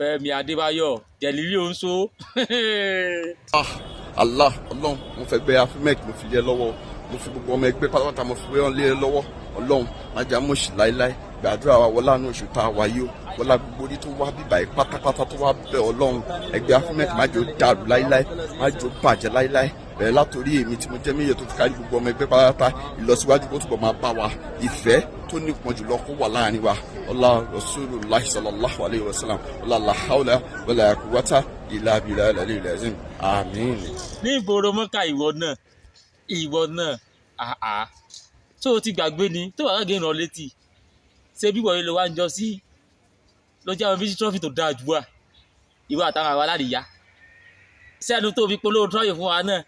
Fẹ́mi Adébáyọ̀ jẹ̀lílì oṣù. Allah ọlọ́run mo fẹ́ gbé afimec mo fi lé ẹ lọ́wọ́ mo fi gbogbo ọmọ ẹgbẹ́ pátápátá mo fi lé ẹ lọ́wọ́ ọlọ́run má jà mọ̀ sí láéláé gbàdúrà wa wọlá àánú oṣù tá a wáyé o wọlá gbogbo orí tó wá bíbà yìí pátápátá tó wá bẹ ọlọ́run ẹgbẹ́ afimec má jò dàrú láéláé má jò bàjẹ́ láéláé bẹ̀rẹ̀ látòrí èmi tí mo jẹ́ méye tó fi kárí gbogbo ọmọ ẹgbẹ́ pátápátá ìlọsíwájú kó túbọ̀ máa bá wa ìfẹ́ tó nípọn jùlọ kó wà láàrin wa ọlá Rasulullah sallallahu alayhi wa sallam ọlá la hawla wala quwwata illa billahi al-aliyyil azim àmín. ní ìgboro Mecca ìwọ náà tó o ti gbàgbé ni tó wàá gé ìrànlẹ́ létí ṣé bí wọ́n lè wá ń jọ sí ló jẹ́ àwọn fíjì trọ́fì tó dáa jù wá ìwọ àtàwọn àwọn aládìyá sẹ́nu tó fi polówó trọ́fì fún wa náà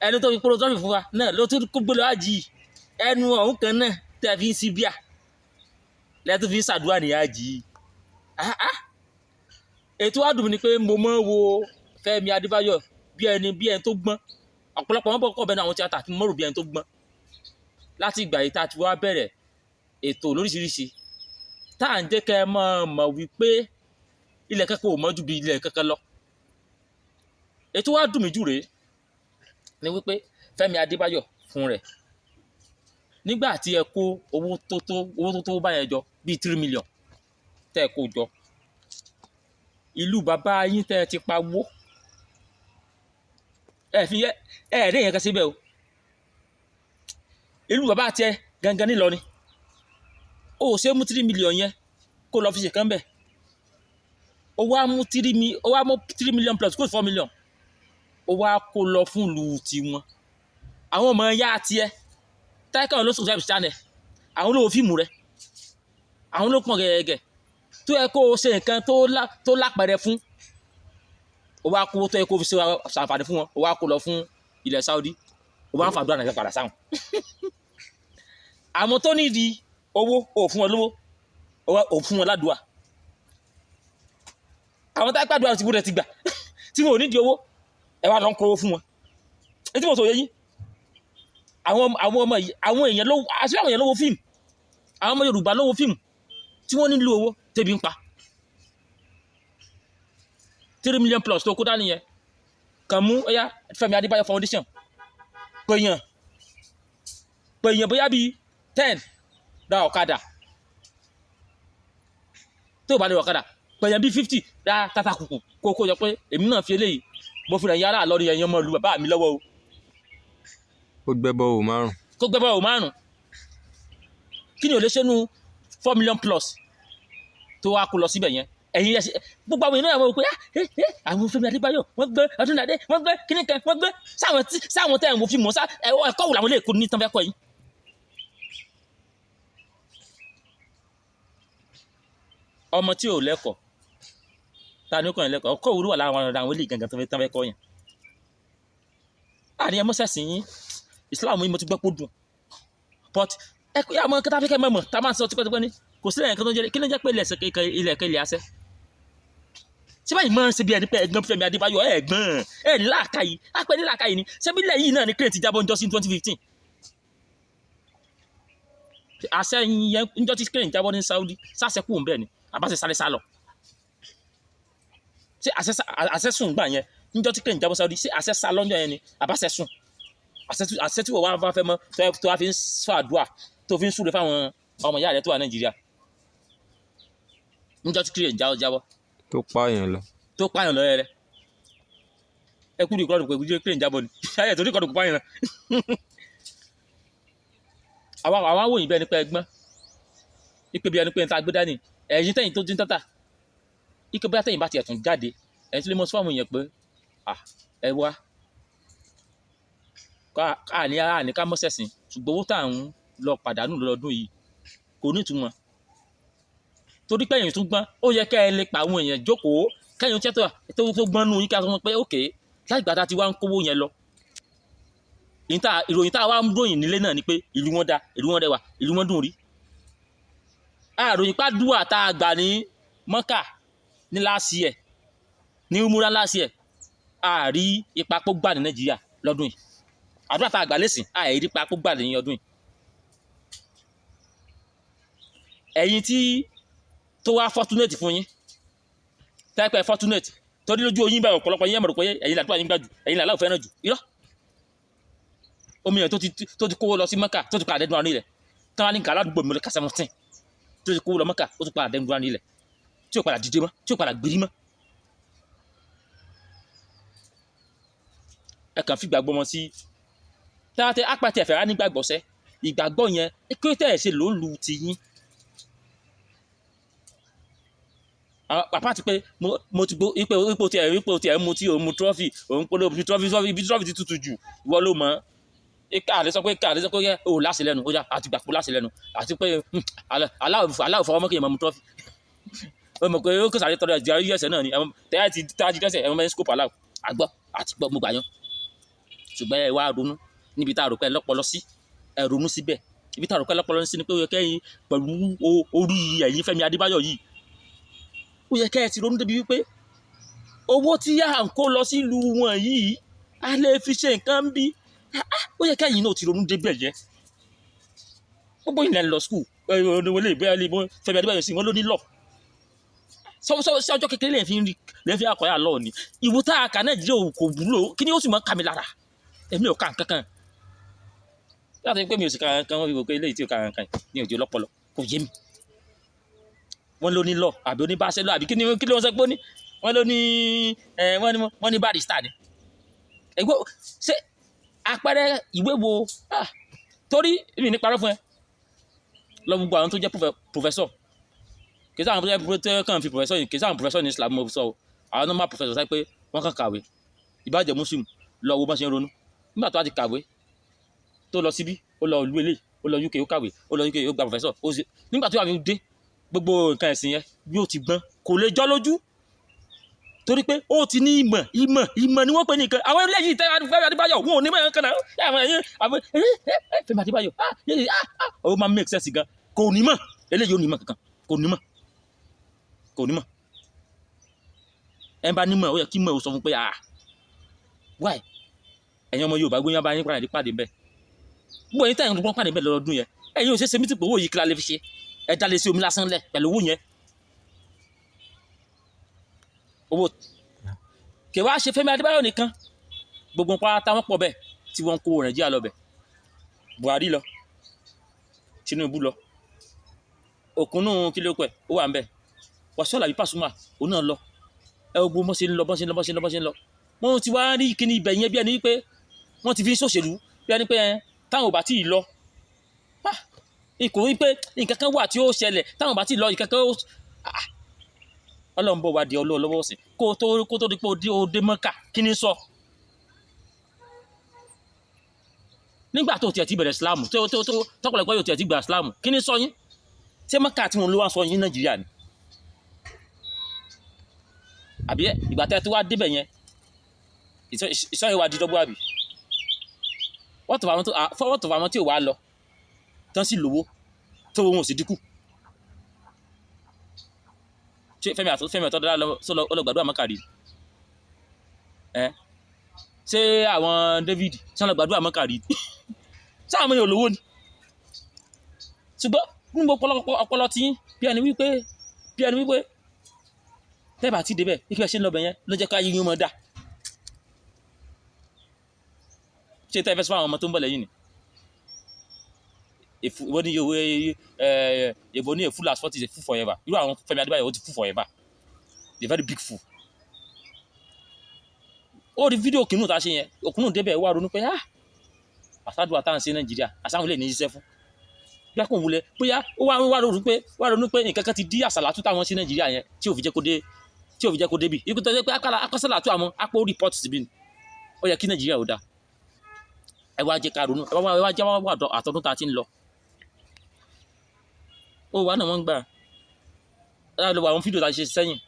ẹnu tó fi polówó trọ́fì fún wa náà ló tún kó gbé lọ Àjì ẹnu ọ̀hún kan náà tẹ̀ fi ń sí bíà lẹ́tọ́ fi ń ṣàdúrà ní Àjì ètò àdùn ni pé mo máa ń wo Fẹ́mi Adébáyọ̀ bí ẹni tó gbọ́n ọ̀pọ̀lọpọ̀ wọn bọ̀ kọ́ bẹ́ẹ̀ ní àwọn tíátà tí mo rò bí ẹni tó gbọ́n láti ìgbà yìí tá a ti wá bẹ̀rẹ̀ ètò lóríṣiríṣi tá à ń jẹ́ kẹ́ ẹ mọ̀ wípé ilẹ̀ kẹ́kẹ́ ò mọ́ ju bí ilẹ̀ kẹ́kẹ́ lọ. ètò wa dùn mí jù rèé ni wípé Fẹ́mi Adébáyọ̀ fún rẹ̀ nígbà tí ẹ kó owó tó báyẹn jọ bíi 3 million tẹ́ ẹ kó jọ ìlú bàbá yín tẹ́ ẹ ti pa wó ẹ rí yẹn kan síbẹ̀ o ìlú bàbá tiẹ̀ gangan nílọrin o ò ṣe mú 3 million yẹn kó lọ fi ṣe kán bẹ̀ o wá mú 3 million plus kó 4 million o wá kó lọ fún ìlú tiwọn àwọn ọmọ ya tiẹ̀ táyìká wọn ló sùn sábì channel àwọn olówó fíìmù rẹ àwọn ló pọn gẹ́gẹ́ tó yẹ kó o ṣe nǹkan tó lápẹẹrẹ fún o wá kó tó yẹ kó o fi ṣe àǹfààní fún wọn o wá kó lọ fún ilẹ̀ Saudi o wá ń fàdúrà nàìjíríà padà sáwọn àmọ́ tó nídìí owó o fún wọn lówó o fún wọn ládùúà àwọn táyà pàdùà ti gbọ́dọ̀ ti gbà tí wọn ò nídìí owó ẹ wá lọ ń kó owó fún wọn etí mo sọ yẹ yín àwọn èèyàn lówó fíìmù àwọn ọmọ Yorùbá lówó fíìmù tí wọ́n nílò owó tẹ́bi ń pa 3 million plus tó kó dání yẹn kàn mú ọyá Fẹ́mi Adébáyọ̀ foundation pèèyàn bóyá bíi 10 ra ọ̀kadà tó bá lè ọ̀kadà pèèyàn bíi 50 ra tata kùkù kó yọ pé èmi náà fi eléyìí mo fi rẹ̀ yára lọ́rí ẹ̀yàn ọmọ ìlú bàbá mi lọ́wọ́ o. ó gbẹ́bọ̀ ò márùn. kó gbẹ́bọ̀ ò márùn kí ni ò lè ṣe nu 4 million plus tó wá kó lọ síbẹ̀ yẹn ẹ̀yin ẹ̀sìn gbogbo àwọn ènìyàn wọ́n pé àwọn Fẹ́mi Adébáyọ̀ wọ́n gbé Ọdúnládé wọ́n gbé kíníkan wọ́n gbé sáwọn tẹ̀ ń wo fíìmù ẹ̀kọ́ wò làwọn lè kó ní tán fẹ́ kọ́ yìí. ọmọ tí ò lẹ́kọ̀ọ́ ta ni ó kọ́ yẹn lẹ́kọ̀ọ́ ọkọ̀ òwúrọ̀ wà láwọn àwọn ilé gangan tán fẹ́ kọ́ yẹn. àníyàn mọ́sẹ̀sìn yín Islam yìí mo ti gbọ́ pé ó dùn but ẹ̀kọ́ yà mọ́ kẹta fẹ́kẹ́ mọ̀mọ́ tá a máa ń sọ tipẹ́tipẹ́ ní kò sílẹ̀ yẹn kan tó ń jẹ́ kí ló ń jẹ́ pé ilẹ̀ kẹlẹ̀ àṣẹ. ṣé báyìí máa ń ṣe bí ẹni pé ẹ̀gbọ́n Fẹ́mi Adébáyọ̀ ẹ̀gbọ́n ẹ̀ ní làákàyè àpẹ ní làákàyè ni ṣé bí ilẹ̀ yìí náà ní kírètì jábọ̀ ń jọ sí 2015. àṣẹ yẹn ń jọ tí kírètì jábọ̀ ní Saudi sáṣẹ kù ń bẹ̀ ni àbáṣe sáré sálọ. ṣé àṣẹ sùn gbà yẹn ń jọ tí kírètì jábọ̀ Saudi ṣé àṣẹ sá lọ́jọ́ yẹn ni àbáṣẹ sùn àṣẹ tí wọ́n wá fẹ́ mọ́ tó wá fi ń sọ àdúrà tó fi ń súre fáwọn ọmọ ìyá rẹ tó wà Nàìjíríà níjọ́ tí kírètì jábọ̀ tó pààyàn lọ rẹ ẹ kú ní ìkọlù pé kírètì jábọ̀ ni ṣáyẹ torí ìkọlù kò pààyàn náà àwọn awòyìn bẹ́ẹ̀ ni pé ẹgbọ́n ipe bí ẹni pé níta gbé dání ẹ̀yin tẹ̀yìn tó dín tátà ike bóyá tẹ̀yìn bá tiẹ̀ tún jáde ẹ̀yin tó lè mọ fáwọn èèyàn pé ẹ wá àní ká mọ́sẹ̀sìn ṣùgbọ́n owó tá à ń lọ pàdánù lọ́dún yìí kò ní ìtumọ̀ torí pé ẹ̀yin tún gbọ́n ó yẹ kẹ́ ẹ lè pa àwọn èèyàn jókòó kẹ́yìn tó gbọ́n nù yín ká sọ pé òkè láì gbà tá a ti wá ń kówó yẹn lọ ìròyìn tá a wá ń ròyìn nílé náà ni pé ìlú wọn da ìlú wọn rẹwà ìlú wọn dùn rí àròyìn pàdúà tá a gbà ní Mecca ní láàsì ẹ̀ ní umura láàsì ẹ̀ àrí ipa pọ̀ gbà ní Nàìjíríà lọ́dún yìí àdúrà tá a gbà lẹ́sìn àìrí ipa pọ̀ gbà ní ọdún yìí ẹ̀yin tí tó wá fortunate fún yín tẹ́pẹ́ fortunate torí lójú oyin bá ọ̀pọ̀lọpọ̀ yín mọ̀ pé ẹ̀yin làdúrà yín gbà jù ẹ̀yin làlá ò fẹ́ràn jù irọ́ omi yẹn tó ti kówó lọ sí Mecca tó ti padà dẹ́nu àárín ilẹ̀ táwọn ní gàlá àdúgbò mi lọ kásẹ̀ mọ́tìn tó ti kówó lọ Mecca ó ti padà dẹ́nu àárín ilẹ̀ tí ò padà dìde mọ́ tí ò padà gbérí mọ́. ẹ kàn fi gbàgbọ́ wọn sí táwọn apàtẹ ẹ̀fẹ̀ rá nígbàgbọ́ sẹ́ ìgbàgbọ́ yẹn kí ó tẹ̀ ṣe ló ń lu ti yín. pàpà ti pé mo ti gbó ipò tí ẹ mu tí òun mu trọ́fì òun polówó bí trọ́fì ti tutù jù ìwọ ló mọ̀ káàdé sọ pé ó láṣẹ lẹ́nu ó yà àti gbàpọ̀ láṣẹ lẹ́nu àti pé aláwọ̀ fọwọ́ mọ́kì yẹn mọ̀ mu trọ́fì ó mọ̀ pé ó kò sáré tọ́jú ẹ̀jẹ̀ ẹ̀sẹ̀ náà ni tẹ́yà ti tájí dẹ́sẹ̀ ẹ̀mọ́ mẹ́rin scope aláwọ̀ àgbọ̀ àti gbọ́ mo gbà yan ṣùgbọ́n ẹ wá ronú níbi tá a rò pé lọ́pọlọ sí ẹ ronú síbẹ̀ ibi tá a rò pé lọ́pọlọ sí ni pé ó yẹ kẹ́yìn pẹ̀lú orí ẹ̀yìn Fẹ́mi Adébáyọ̀ yìí ó yẹ kẹ́ ẹ ti ronú débi wípé owó tí à ń kó lọ sílùú wọn yìí a lè fi ṣe nǹkan bí ó yẹ kẹ́yìn náà ti ronú débẹ̀ yẹ gbogbo ìlẹ̀ ń lọ skul wọlé ìbéyà lè Fẹ́mi Adébáyọ̀ sí wọn ló ní lọ sí ọjọ́ kékeré lẹ́yìn fi àkọ́yà lọ ni ìwò tá a kà Nàìjíríà kò wúlò kí ni ó sì mọ́ kà mí lára èmi ò kà kankan láti pé mi ò sì kà kankan wọ́n fi wò pé eléyìí tí ò kà kankan ní òjò lọ́pọlọ kò yé mi wọ́n ló ní lọ àbí oníbàṣẹ lọ àbí kí ló ń sọ pé ó ní wọ́n ló ní wọ́n ní barrister ni ẹgbẹ́ ṣé àpẹẹrẹ ìwé wo torí mi ní parọ́ fún ẹ lọ gbogbo àwọn tó jẹ́ professor kì í sáà àwọn tó kàn fi professor yìí kì í sáà àwọn professor ní Islam mo sọ o àwọn normal professor sáyé pé wọ́n kàn kàwé ìbàjẹ́ muslim lọ wo bá ṣe ń ronú nígbà tó wá ti kàwé tó lọ síbí ó lọ ìlú eléyìí ó lọ UK ó kàwé ó lọ UK ó gba professor nígbà tó wà fi dé gbogbo nǹkan ẹ̀sìn yẹn bí ó ti gbọ́n kò lè jọ́ lójú torí pé ó ti ní ìmọ̀ ni wọ́n pè ní nǹkan àwọn ilé yìí Fẹ́mi Adébáyọ̀ wọn ò ní mẹ́rin kan náà àwọn Fẹ́mi Adébáyọ̀ ó máa make sense gan kò ní mọ̀ eléyìí ò ní mọ̀ kankan kò ní mọ̀ ẹ bá ní mọ̀ ó yẹ kí mọ̀ ó sọ fún pé why ẹ̀yin ọmọ Yorùbá gbóyún abáyín pàdé bẹ́ẹ̀ gbogbo ẹ̀yin tẹ̀yìn pàdé bẹ́ẹ̀ lọ́dún yẹn ẹ̀yin ò ṣe ṣe mítì pé owó yìí kí la lè fi ṣe ẹ dá lé sí omi lásán lẹ̀ pẹ̀lú owó yẹn owó kì wá ṣe Fẹ́mi Adébáyọ̀ nìkan gbogbo pátá wọn pọ̀ bẹ́ẹ̀ tí wọ́n kó Nàìjíríà lọ bẹ̀ Buhari lọ Tinubu lọ òkúnnù kílópẹ̀ ó wà ń bẹ̀ Wasiu Alabi Pasuma òun náà lọ ẹ gbogbo bọ́n ṣe ń lọ wọ́n ti wá rí kíní ibẹ̀ yẹn bí ẹni pé wọ́n ti fi ń ṣòṣèlú bí ẹni pé táwọn ò bá tí ì lọ ikò wípé nǹkan kan wà tí ó ṣẹlẹ̀ táwọn ò bá tí ì lọ nǹkan kan Ọlọ́run bọ̀ wá di ọlọ́wọ́ sí kó tó di pé ó dé Mecca kí ni sọ nígbà tó tiẹ̀ ti bẹ̀rẹ̀ Islam tọ́pọ̀lọpọ̀ yóò tiẹ̀ ti gbà Islam kí ni sọ yín ṣé Mecca tí wọn ló wá sọ yín Nàìjíríà ni àbí ìgbà tẹ́ tó wá débẹ̀ yẹn ìsọyìn wa di dọ́gbọ́ àbí wọ́n tọ̀ àwọn tí ò wá lọ tán sí lówó tó wọn ò sì dínkù ṣé Fẹ́mi àtọ́dọ́lá ọlọ́gbàdúrà Mecca rí ṣé àwọn David ṣé ọlọ́gbàdúrà Mecca rí ṣé àwọn èèyàn olówó ni ṣùgbọ́n nígbà ọpọlọ tí bí ẹni wípé tẹ́bà tí débẹ̀ ikú ẹ̀ ṣe ń lọ bẹ̀ yẹn ló jẹ́ ká yíyún mọ́ dà ṣé tẹ́ fẹ́ sọ àwọn ọmọ tó ń bọ̀ lẹ́yìn ni èbó ní a fool as forty is a fool forever irú àwọn Fẹ́mi Adébáyọ̀ ó ti fool forever a very big fool ó rí fídíò kìnnú tá a ṣe yẹn òkúnnù débẹ̀ wà ronú pé àsádùn àtàwọn ṣe Nàìjíríà àsáwọn lè ní iṣẹ́ fún bí a kò wulẹ̀ bóyá ó wà ronú pé nǹkan kan ti dí àsàlátù táwọn ṣe Nàìjíríà yẹn tí ò fi jẹ́ kó débi ikú tó jẹ́ pé akọ́sọ́là tó àwọn apó rìpọ́tù síbi ni ó yẹ kí Nàìjíríà ó dáa ẹ wá jẹ́ ká ronú ẹ wá jẹ́ wá àtọ́dún tá a ti ń lọ ó wà náà wọ́n ń gbà ẹ lọ wọ àwọn fídíò tá a ṣe sẹ́yìn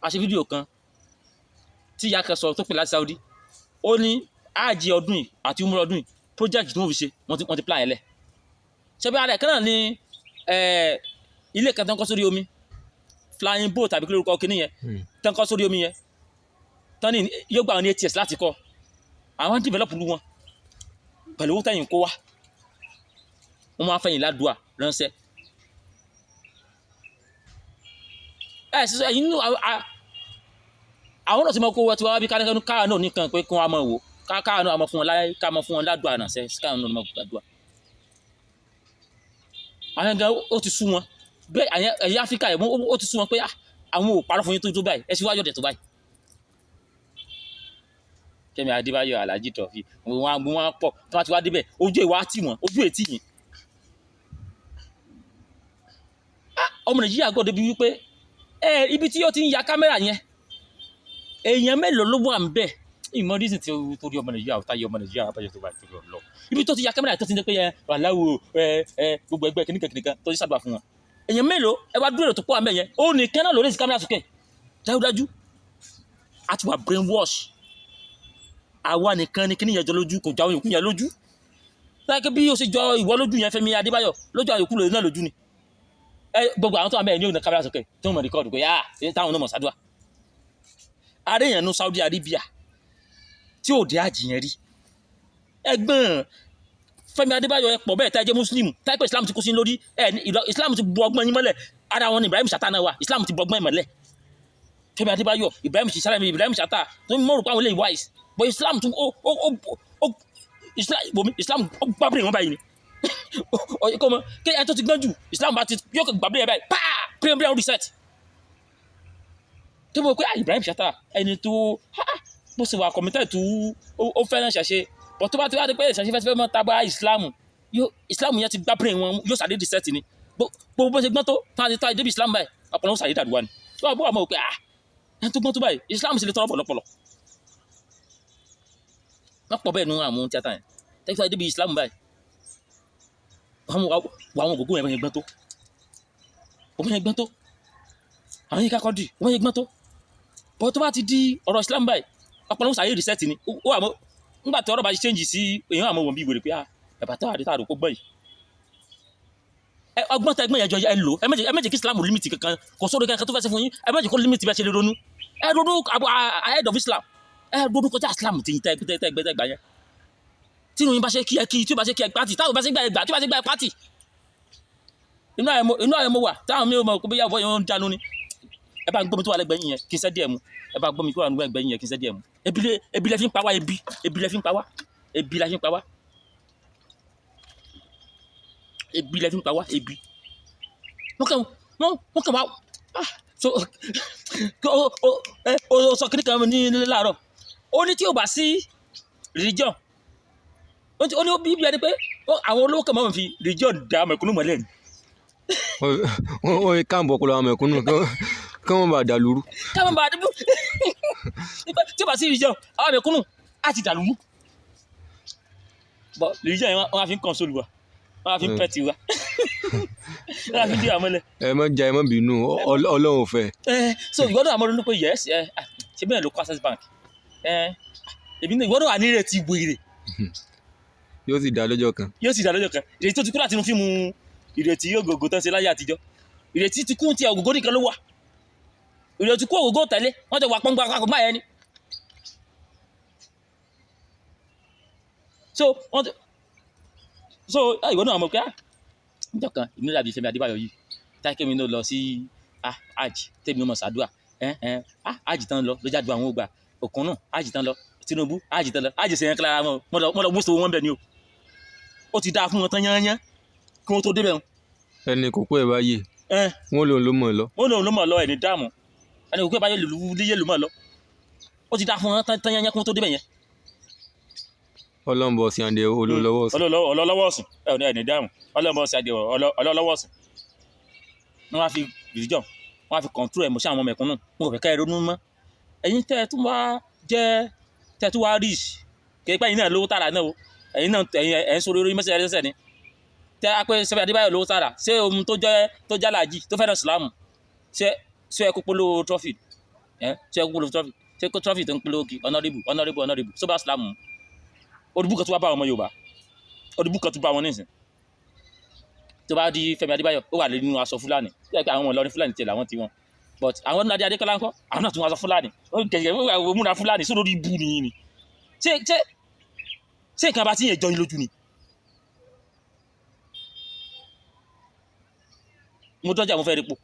a ṣe fídíò kan tí ìyá kan sọ tó pè láti Saudi ó ní àjẹ ọdún yìí àti umrọ ọdún yìí project tí wọ́n fi ṣe wọ́n ti plan ẹ̀ lẹ̀ ṣebí ara ẹ̀ kan náà ní ilé kan tó ń kọ́ sórí omi flying boat àbí kí lórúkọ kìíní yẹn tó ń kọ́ sórí omi yẹn tán ní yóò gbà wọn ní 8 years láti kọ́ àwọn develop lu wọn pẹ̀lú owó tẹ̀yìn kó wá wọ́n máa fẹ̀yìn ládùúà ránṣẹ́ sísọ ẹ̀yìn nínú àwọn náà ti mọ kó wọ́n ti wá bí káwọn náà nìkan pé kí wọ́n á mọ̀ wò káwọn náà mọ̀ fún wọn láyé ká mọ̀ fún wọn ládùúgbò ànàṣẹ́ káwọn náà mọ̀ gbàdúrà. àwọn ẹ̀gá ó ti sú wọn bẹ́ẹ̀ ẹ̀yà Áfíríkà yẹn ó ti sú wọn pé àwọn ò parọ́ fún yín tó báyìí ẹ sì wáyọ̀ dẹ̀ tó báyìí. Fẹ́mi Adébáyọ̀ Alhaji Trophy wọn pọ̀ tí wọ́n ti wá débẹ̀ ojú ìwà tì wọ́n ojú ètì yìí. ọmọ Nàìjíríà gbọ́dọ̀ bí wípé ibi tí ó ti ń ya kámẹ́rà yẹn èèyàn mélòó ló wà ń bẹ̀ ìmọ̀ reason tí ó rí ọmọ Nàìjíríà ó táyé ọmọ Nàìjíríà abájọ tó bá tó lọ ibi tó ti ya kámẹ́rà tó ti ń dẹ́ pé aláwo gbogbo ẹgbẹ́ kìnnìkan tó ti ṣàdúrà fún wọn èèyàn mélòó ẹ wá dúró èrò tó pọ̀ àmì yẹn ó ní kẹ́nà lórí kámẹ́rà sókè dájúdájú a ti wà brain wash àwa nìkan ni kíní yẹn jọ lójú kò jọ àwọn yòókù yẹn lójú láti bí ó ṣe jọ ìwọ lójú yẹn Fẹ́mi Adébáyọ̀ lójú àwọn yòókù náà lójú ni gbogbo àwọn tó wà mẹ́rin ní òun náà kámẹ́rà sókè tó ń mọ̀ rìkọ́ọ̀dù pé táwọn náà mọ̀ ṣàdúrà ààrẹ yẹn ní Saudi Arabia tí ò dé àjìyàn rí ẹ̀gbọ́n Fẹ́mi Adébáyọ̀ ẹ pọ̀ bẹ́ẹ̀ tá ẹ jẹ́ muslim táìpẹ́ Islam ti kó sí lórí Islam ti bu ọgbọ́n yín mọ́lẹ̀ ara wọn ni Ibrahim Chatta náà wà Islam ti bu ọgbọ́n yín mọ́lẹ̀ Fẹ́mi Adébáyọ̀ Ibrahim Chatta tó ń mọ̀rùn pé àwọn eléyìí wise but Islam tún Islam ó gbàgbé wọn báyìí ni kò mọ kí ẹ tó ti gbọ́n jù Islam bá ti yóò kò gbàgbé ẹ báyìí paa premier reset tó mọ̀ pé Ibrahim Chatta ẹni tó bó ṣe wà committed tó ó fẹ́ràn ṣàṣe but tó bá ti wá dé pé ṣàṣe fẹ́ mọ́ tábà Islam yẹn ti gbá brain wọn yóò ṣàdé reset ni gbogbo bó ṣe gbọ́n tó tá a ti débi Islam báyìí ọ̀pọ̀lọpọ̀ ṣàdé dàdúrà ni tó wà bó wà mọ̀ pé ẹni tó gbọ́n tó báyìí Islam sì lè tọrọ pọ̀lọpọ̀lọ wọ́n pọ̀ bẹ́ẹ̀ nù àwọn tíátà yẹn tẹ́kítà débi Islam báyìí wọ́n àwọn ògógó yẹn gbọ́n tó wọ́n yẹn gbọ́n tó àwọn yẹn kákọ́ dì wọ́n yẹn gbọ́n tó bọ́ tó bá ti di ọ̀rọ̀ Islam báyìí ọ̀pọ̀lọpọ̀ sàyè reset ni ó àmọ́ nígbà tí ọ̀rọ̀ bá ti change sí èèyàn àmọ́ wọn bí wèrè pé ẹ̀bà tó àdé tààrò kó gbọ́ yìí ọgbọ́n tẹ́gbọ́n yẹn jọ ẹ lò ẹ méjì kí Islam limit kankan kò sóde kankan tó fẹ́ ṣe fún yín ẹ méjì kó limit bẹ́ẹ̀ ṣe lè ronú ẹ ronú ahead of Islam ẹ ronú kọjá Islam ti yín tẹ́gbẹ́tẹ́gbà yẹn tí ìròyìn bá ṣe kí ẹ kí tí ó bá ṣe kí ẹ pátì táwọn bá ṣe gbà ẹ gbà tí ó bá ṣe gbà ẹ pátì inú àyẹ̀mọ wà táwọn mi ò mọ̀ pé yàwó yẹn ń jánu ni ẹ bá ń gbọ́ mi tó wà lẹ́gbẹ̀ẹ́ yín yẹn kí n sẹ́ díẹ̀ mu ẹ bá gbọ́ mi tó wà lẹ́gbẹ̀ẹ́ yín yẹn kí n sẹ́ díẹ̀ mu ebi lẹ fi ń pa wá ebi lẹ fi ń pa wá ebi lẹ fi ń pa wá ebi lẹ fi ń pa wá ebi wọ́n kàn wá so o sọ kíní kan ní láàárọ̀ ó ní tí o bá sí religion ó ní ó bí ẹni pé àwọn olówó kan máa ń fi religion dá mẹ̀kúnnù mọ́lẹ̀ ni. wọ́n yẹ káàbọ̀ ọ̀pọ̀lọpọ̀ àwọn mẹ̀kúnnù kí wọ́n bá dàlúrú. káwọn bá dàlúrú tí o bá sí religion àwọn mẹ̀kúnnù á ti dàlúrú. bọ́ religion yẹn wọ́n á fi ń console wa wọ́n á fi ń pẹ́tì wa wọ́n á fi ń dí àwọn mọ́lẹ̀. ẹ má jà ẹ má bínú Ọlọ́run ò fẹ́. so ìwọ́dọ̀ àmọ́ ronú pé yes ṣe bẹ́ẹ̀ ló kọ́ Access Bank ìwọ́dọ̀ wà ní ìrètí wèrè. yóò sì dá lọ́jọ́ kan. ìrètí tó ti kú láti inú fíìmù ìrètí ògògó tán ṣe láyé àtijọ́ ìrètí ti kú ti ògògó nìkan ló wà ìrètí kú ògògó tẹ̀lé wọ́n ti wà pọ́npọ́n àpapọ̀ máa yẹn ni. so ìwọ náà mọ̀ pé níjọ́ kan ìmúlẹ̀ àbí Fẹ́mi Adébáyọ̀ yìí táìkẹ́ mi ló lọ sí Alhaji tẹ́mi ọmọ sàdúà Alhaji tán lọ lójà dùn àwọn ògbà òkun náà Alhaji tán lọ Tinubu Alhaji tán lọ Alhaji sẹ́yìn kílára wọn lọ wọ́sọ̀ wọn bẹ̀ ni o ó ti dáa fún wọn tán yányán kí wọ́n tó débẹ̀ wọn. ẹni kò pẹ́ bá yé wọ́n lòun ló mọ̀ lọ. wọ́n lòun ló mọ̀ lọ ẹni dáàmú ẹni kò pẹ́ bá yé léyé ló mọ̀ lọ ó ti dáa fún wọn tán yányán kí wọ́n tó débẹ̀ yẹn. ọlọ́mbọ̀ sí àdé olólọ́wọ́ ọ̀sìn. ọlọ́lọ́wọ́ ọ̀sìn ẹni dáàmú ọlọ́mbọ̀ sí àdé ọlọ́lọ́wọ́ ọ̀sìn. wọ́n á fi religion wọ́n á fi control emotion àwọn mẹ̀kúnnù wọn kò fẹ́ ká ẹ ronú mọ́ ẹ̀yin tẹ́ ẹ tún wá jẹ́ tẹ́ ẹ tún wá rich kì í pẹ́ ẹ̀yin náà lówó tààrà náà o ẹ̀yin náà ẹ̀ ń sọ orí mẹ́sẹ̀ ẹ̀rẹ́sẹ̀ ni tẹ́ a pé Fẹ́mi Adébáyọ̀ lówó tààrà ṣé ohun tó jẹ́ Alhaji tó fẹ́ràn Islam ṣé ẹ kó polówó trophy ṣé ẹ kó polówó trophy ṣé kó trophy tó ń polówó kí honourable ṣó bá Islam odùbù kan tó wá bá ọmọ Yorùbá odùbù kan tó bá wọn nísìn tó bá di Fẹ́mi Adébáyọ̀ ó wà nínú aṣọ Fúlàní tó yẹ kí àwọn Ìlọrin Fúlàní tiẹ̀ làwọn ti wọn but àwọn ọdún Adékọ́lá ńkọ́ àwọn náà tún wọn aṣọ Fúlàní ó kẹ̀kẹ́ ó múra Fúlàní sódò rí bú nìyí ni ṣé nǹkan bá ti yẹn jọ yín lójú ni. mo dọ́jà mo fẹ́ rí po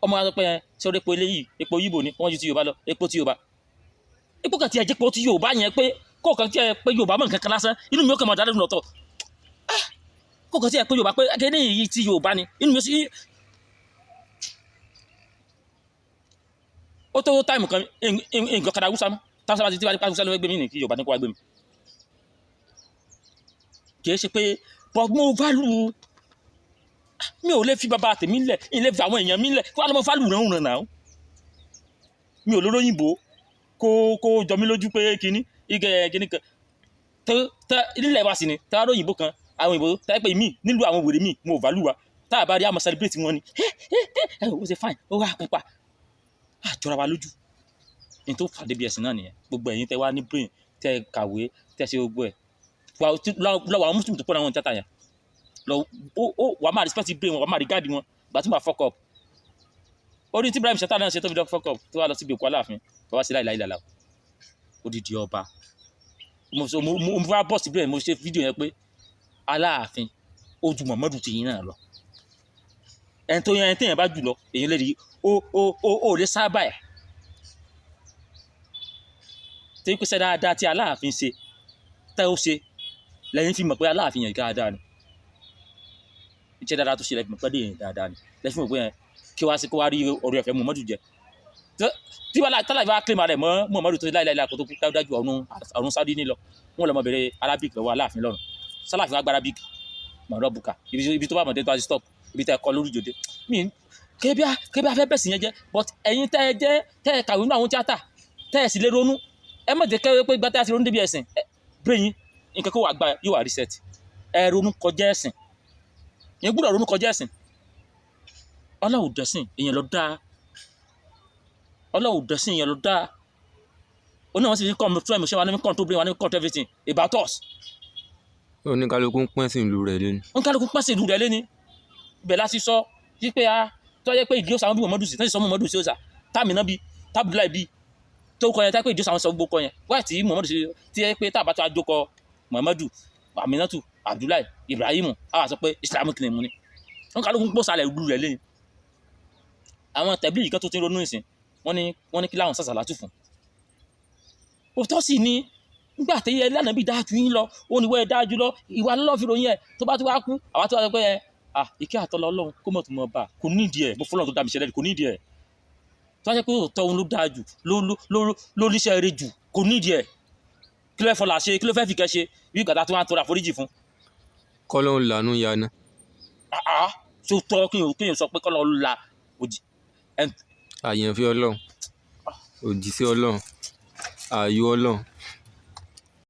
ọmọ wa sọ pé ṣé orí epo eléyìí epo yíbo ni wọ́n ju ti Yorùbá lọ epo ti Yorùbá epo kan ti ẹ̀ jẹ́ pé ó ti Yorùbá yẹn pé kọ̀ọ̀kan tí ẹ pé Yorùbá mọ̀ nǹkan kan lásán inú mi ó kàn máa dáná lọ́tọ̀ kọ̀ọ̀kan tí ẹ pé Yorùbá pé akéde yìí ti Yorùbá ni inú mi ó sì ó tó táìmù kan nǹkan kadà Hausa mọ́ táwọn sábà ti tí wàá nípa Hausa ló fẹ́ gbé mi nì kí Yorùbá ní kó wá gbé mi kì í ṣe pé but mo value mi ò lè fi bàbá tèmi lẹ̀ ilé fi àwọn èèyàn mi lẹ̀ kí wọ́n á lọ́ mọ value ràn náà mi ò lóróyìnbó kó jọ mí lójú pé kíní kíní kan nílẹ̀ wa sì ni tá a lóyìnbó kan àwọn òyìnbó tá a pè mí nílùú àwọn wèrè mí mo ò value wa tá a bá rí àmọ́ celebrate wọn ni ó ṣe fine ó wà pípa àjọra wa lójú ní tó fàdé bí ẹ̀sìn náà nìyẹn gbogbo ẹ̀yin tẹ wá ní brain tẹ kàwé tẹ ṣe gbogbo ẹ̀ lọ́wọ́ àwọn mùsùlùmí tó pọ̀ náà wọn tíátà yẹn lọ wàá máa respect brain wọn wàá máa regard wọn gbà tí mo bá fuck up orí tí Ibrahim Chatta náà ṣe tó fi dọ́ fuck up tó wà lọ síbi òkú Aláàfin bàbá sí láìláìlàlà odidi ọba mo fẹ́ bọ́ sí brain mo ṣe fídíò yẹn pé Aláàfin ó ju Muhammadu tìyín náà lọ ẹni tó yẹn téèyàn bá jù lọ èyí lè rí ó lè sábà ẹ̀ tí pèsè dáadáa tí Aláàfin ṣe tẹ́ ó ṣe lẹ́yìn fi mọ̀ pé Aláàfin yẹn dáadáa ni iṣẹ́ dáadáa tó ṣe lẹ́yìn mọ̀ pé yẹn dáadáa ni lẹ́yìn fi mọ̀ pé yẹn kí wá sí kó wá rí orí ọ̀fẹ́ Muhammadu jẹ tí wàá tálà ìfẹ́ kílèmà rẹ̀ mọ́ Muhammadu tó láìláìlá kó tó kú dájú ọ̀run Saudi nílọ wọn lọ́mọ bẹ̀rẹ̀ Arabic lọ́wọ́ Aláàfin lọ́rùn sálàfin wá gba Arabic mọ̀ọ́rọ́ buka ibi tó bá mọ̀ dé tó a ti stop ibi tẹ́ ẹ kọ́ lórí ìjòdè mi kébí afẹ́ bẹ̀sì yẹn jẹ́ but ẹ̀yin tẹ́ ẹ kàwé nínú àwọn tíátà tẹ́ ẹ sì lè ronú ẹ má jẹ́ kẹ́wé pé gbàtẹ́ àti ronú débi ẹ̀sìn brain nǹkan kó wà gba yóò wà reset ẹ ronú kọjá ẹ̀sìn yẹn gbúdọ̀ ronú kọjá ẹ̀sìn Ọlọ́run dẹ̀sìn èèyàn ló dáa Ọlọ́run dẹ̀sìn èèyàn ló dáa oní àwọn sì fi kọ́ tó ẹ̀mọ̀ṣẹ́ wa ní kọ́ tó brain wa ní kọ́ tó everything about us. oníkálukú ń pín sí ìlú rẹ̀ lẹ́ni. oníkálukú ń pín sí ìlú rẹ̀ lẹ́ni ibẹ̀ láti sọ wípé tọ́jẹ́ pé ìdí òsàwọn bí Muhammadu sí tọ́jú sọ Muhammadu sí òsà táàmìnà bí tábìláì bí tó kọ yẹn tá pé ìdí òsàwọn sọ gbogbo kọ yẹn wáyé tí Muhammadu sí tí ẹ pé táàbà tó àjọkọ Muhammadu Aminatu Abdullahi Ibrahimu àwọn àsọ pé Islamic name ni wọn kálukú ń pọ̀ sálẹ̀ ìlú rẹ̀ lẹ́yìn àwọn tẹ̀bí yìí kan tó ti ń ronú ìsìn wọ́n ní kí láwọn sàṣàlátù fún òótọ́ sì ni nígbà tí ẹ lánàá bí dáa ju yín lọ ó ní wọ́n ẹ dáa jù lọ ìwà lọ́ọ́ fi ròyìn ẹ̀ tó bá ti wá kú àwa tó wá sọ pé ìkẹ́ àtọ́lọ́ Ọlọ́run kó mọ̀ tó mọ̀ bá kò nídìí ẹ̀ mo fọlọ́run tó dá mi ṣẹlẹ̀ kò nídìí ẹ̀ tó wá jẹ́ pé òótọ́ òun ló dáa jù ló níṣẹ́ eré jù kò nídìí ẹ̀ kí ló fẹ́ fọlá ṣe kí ló fẹ́ fìkẹ́ ṣe bí ìgbà tó wá ń tọrọ àforíjì fún. kọ́lọ́hún lànú yana. tó tọ́ kéèyàn sọ pé kọ́lọ́hún la òjì. àyànfẹ́ Ọlọ́run òjìṣẹ́ Ọlọ́run ààyò Ọlọ́run